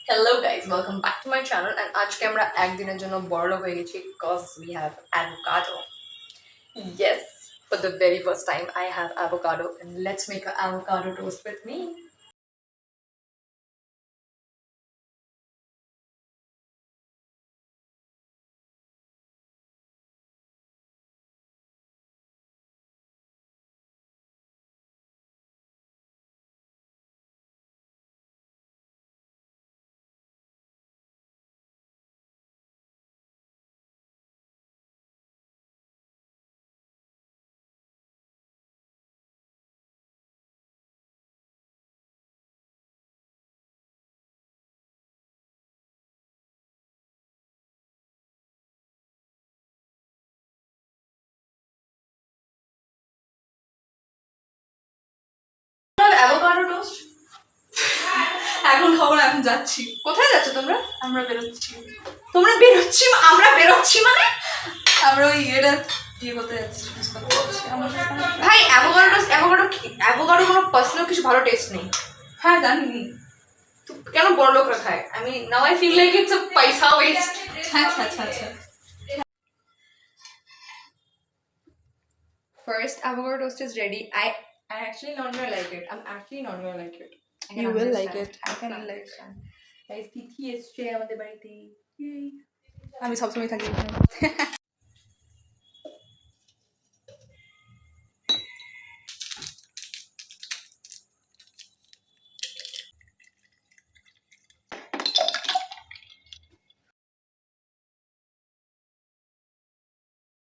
Hello guys, welcome back to my channel and আজকে আমরা একদিনের জন্য বড়লোক হয়ে গেছি because we have avocado. Yes, for the very first time I have avocado and let's make an avocado toast with me. Avocado toast? এখন খাবো না, এখন যাচ্ছি। কোথায় যাচ্ছ তোমরা? আমরা বেরোচ্ছি। তোমরা বেরোচ্ছি? আমরা বেরোচ্ছি মানে? আমরা ওই এটা করতে যাচ্ছি। ভাই অ্যাভোকাডো টোস্ট, অ্যাভোকাডো কোনো পার্সোনাল কিছু ভালো টেস্ট নেই। হ্যাঁ জানি, তো কেন বড় লোকরা খায়? I mean now I feel like it's a paisa waste. আচ্ছা। First avocado toast is ready. I actually not gonna like it. I'm actually not gonna like it. You will like it. I can understand. Guys, তিথি এসছে আমাদের বাড়িতে। আমি সবসময় থাকি এখানে।